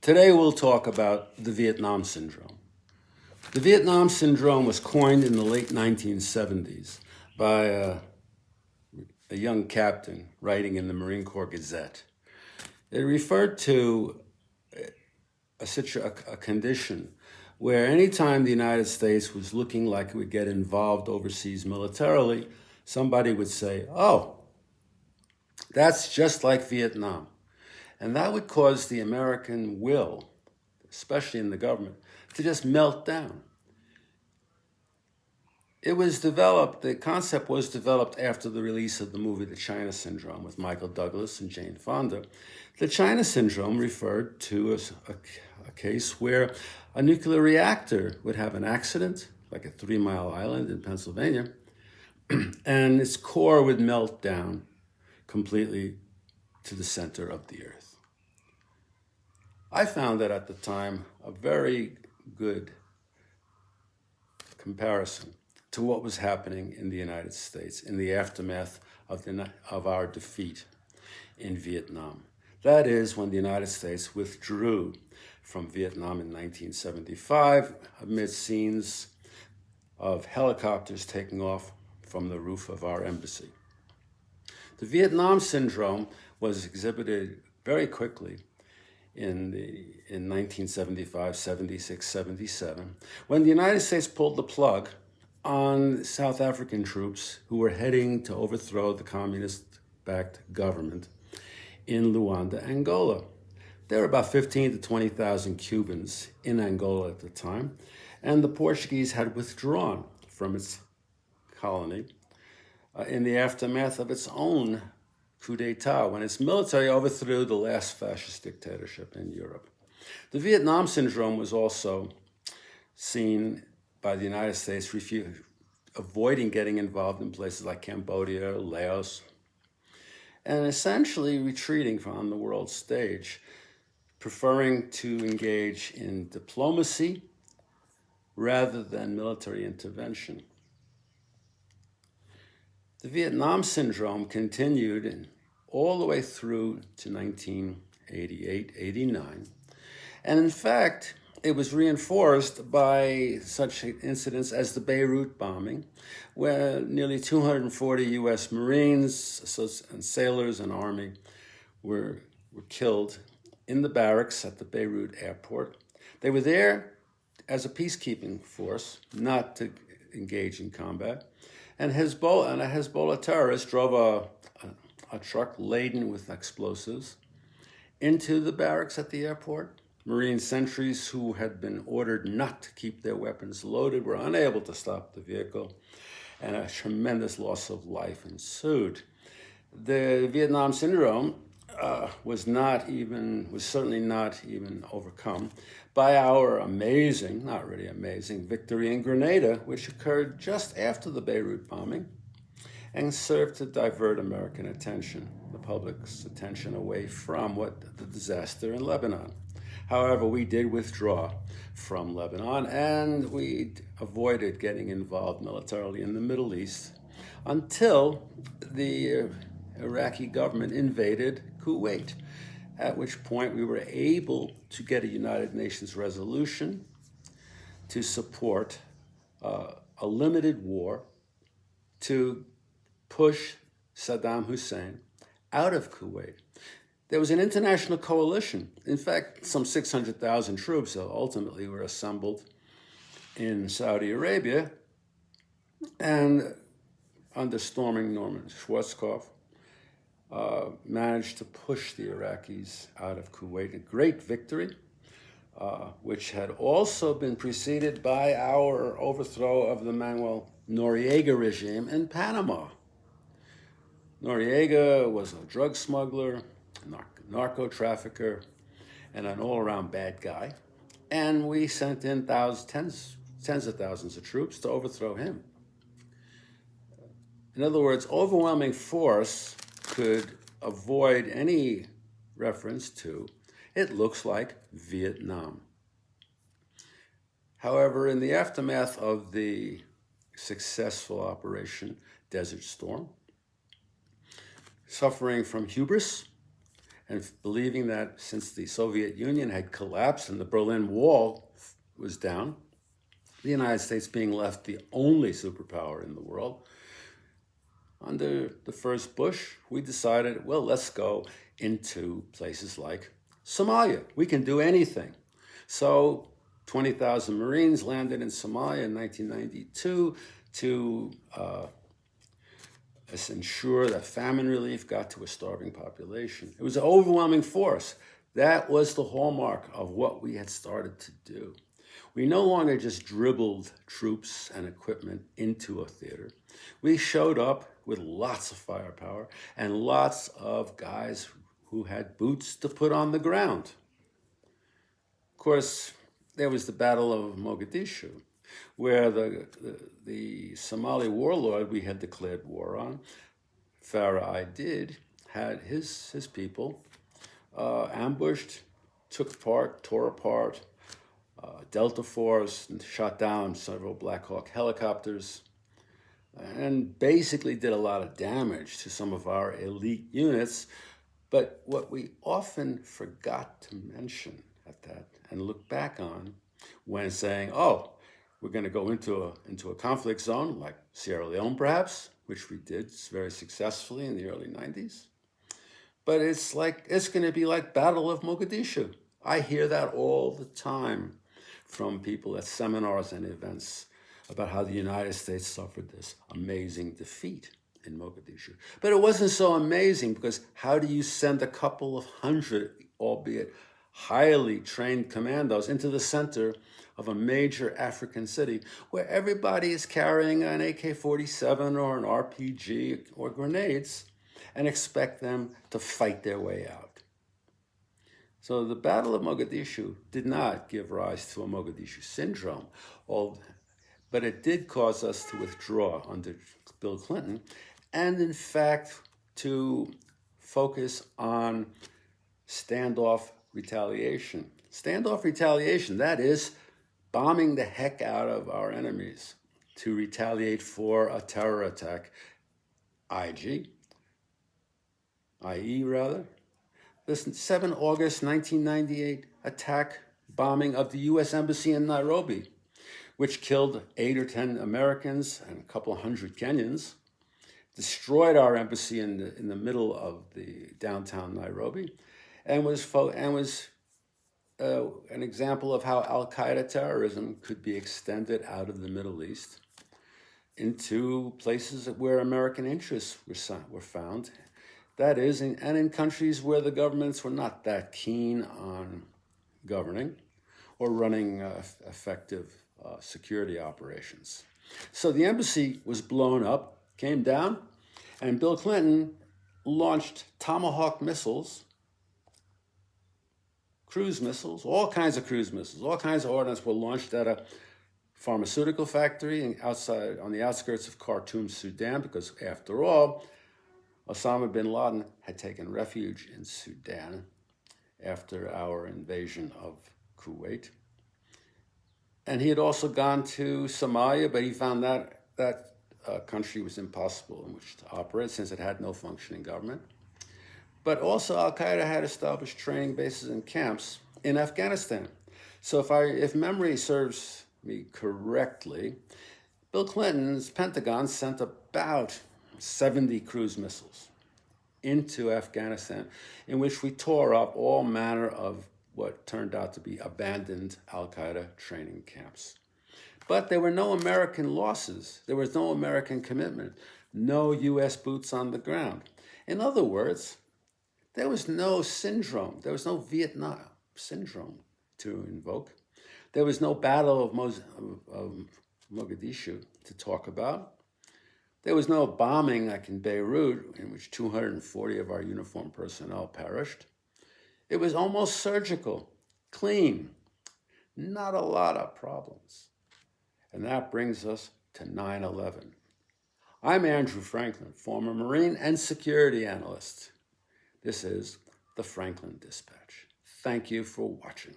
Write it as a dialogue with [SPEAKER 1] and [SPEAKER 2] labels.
[SPEAKER 1] Today we'll talk about the Vietnam Syndrome. The Vietnam Syndrome was coined in the late 1970s by a young captain writing in the Marine Corps Gazette. It referred to a condition where anytime the United States was looking like it would get involved overseas militarily, somebody would say, "Oh, that's just like Vietnam." And that would cause the American will, especially in the government, to just melt down. The concept was developed after the release of the movie The China Syndrome with Michael Douglas and Jane Fonda. The China Syndrome referred to a case where a nuclear reactor would have an accident, like a 3-mile island in Pennsylvania, and its core would melt down completely to the center of the earth. I found that at the time a very good comparison to what was happening in the United States in the aftermath of our defeat in Vietnam. That is, when the United States withdrew from Vietnam in 1975 amid scenes of helicopters taking off from the roof of our embassy. The Vietnam Syndrome was exhibited very quickly in 1975, 76, 77, when the United States pulled the plug on South African troops who were heading to overthrow the communist-backed government in Luanda, Angola. There were about 15 to 20,000 Cubans in Angola at the time, and the Portuguese had withdrawn from its colony in the aftermath of its own coup d'etat, when its military overthrew the last fascist dictatorship in Europe. The Vietnam Syndrome was also seen by the United States avoiding getting involved in places like Cambodia, Laos, and essentially retreating from the world stage, preferring to engage in diplomacy rather than military intervention. The Vietnam Syndrome continued all the way through to 1988, 89. And in fact, it was reinforced by such incidents as the Beirut bombing, where nearly 240 U.S. Marines and sailors and Army were killed in the barracks at the Beirut airport. They were there as a peacekeeping force, not to engage in combat. And a Hezbollah terrorist drove a truck laden with explosives into the barracks at the airport. Marine sentries who had been ordered not to keep their weapons loaded were unable to stop the vehicle, and a tremendous loss of life ensued. The Vietnam Syndrome was certainly not even overcome by our amazing, not really amazing, victory in Grenada, which occurred just after the Beirut bombing and served to divert American attention, the public's attention, away from the disaster in Lebanon. However, we did withdraw from Lebanon, and we avoided getting involved militarily in the Middle East until the Iraqi government invaded Kuwait, at which point we were able to get a United Nations resolution to support a limited war to push Saddam Hussein out of Kuwait. There was an international coalition. In fact, some 600,000 troops ultimately were assembled in Saudi Arabia, and under storming Norman Schwarzkopf, managed to push the Iraqis out of Kuwait. A great victory, which had also been preceded by our overthrow of the Manuel Noriega regime in Panama. Noriega was a drug smuggler, narco trafficker, and an all-around bad guy. And we sent in tens of thousands of troops to overthrow him. In other words, overwhelming force could avoid any reference to, it looks like Vietnam. However, in the aftermath of the successful Operation Desert Storm, suffering from hubris and believing that since the Soviet Union had collapsed and the Berlin Wall was down, the United States being left the only superpower in the world, under the first Bush, we decided, well, let's go into places like Somalia. We can do anything. So 20,000 Marines landed in Somalia in 1992 to ensure that famine relief got to a starving population. It was an overwhelming force. That was the hallmark of what we had started to do. We no longer just dribbled troops and equipment into a theater. We showed up with lots of firepower and lots of guys who had boots to put on the ground. Of course, there was the Battle of Mogadishu, where the Somali warlord we had declared war on, Farah Aidid, had his people ambushed, tore apart Delta Force, and shot down several Black Hawk helicopters, and basically did a lot of damage to some of our elite units. But what we often forgot to mention at that and look back on when saying, oh, we're going to go into a conflict zone like Sierra Leone perhaps, which we did very successfully in the early 90s. But it's going to be like Battle of Mogadishu. I hear that all the time from people at seminars and events about how the United States suffered this amazing defeat in Mogadishu. But it wasn't so amazing, because how do you send a couple of hundred, albeit highly trained commandos, into the center of a major African city where everybody is carrying an AK-47 or an RPG or grenades, and expect them to fight their way out? So the Battle of Mogadishu did not give rise to a Mogadishu syndrome, but it did cause us to withdraw under Bill Clinton, and in fact to focus on standoff retaliation. Standoff retaliation, that is bombing the heck out of our enemies to retaliate for a terror attack, i.e. This 7 August 1998 attack bombing of the U.S. Embassy in Nairobi, which killed 8 or 10 Americans and a couple hundred Kenyans, destroyed our embassy in the middle of the downtown Nairobi, and was an example of how Al-Qaeda terrorism could be extended out of the Middle East into places where American interests were found. That is, and in countries where the governments were not that keen on governing or running effective security operations. So the embassy was blown up, came down, and Bill Clinton launched Tomahawk missiles, cruise missiles, all kinds of cruise missiles, all kinds of ordnance were launched at a pharmaceutical factory outside on the outskirts of Khartoum, Sudan, because after all, Osama bin Laden had taken refuge in Sudan after our invasion of Kuwait. And he had also gone to Somalia, but he found that country was impossible in which to operate since it had no functioning government. But also Al-Qaeda had established training bases and camps in Afghanistan. So if memory serves me correctly, Bill Clinton's Pentagon sent about 70 cruise missiles into Afghanistan, in which we tore up all manner of what turned out to be abandoned Al-Qaeda training camps. But there were no American losses. There was no American commitment, no U.S. boots on the ground. In other words, there was no syndrome. There was no Vietnam syndrome to invoke. There was no Battle of Mogadishu to talk about. There was no bombing like in Beirut, in which 240 of our uniformed personnel perished. It was almost surgical, clean, not a lot of problems. And that brings us to 9/11. I'm Andrew Franklin, former Marine and security analyst. This is the Franklin Dispatch. Thank you for watching.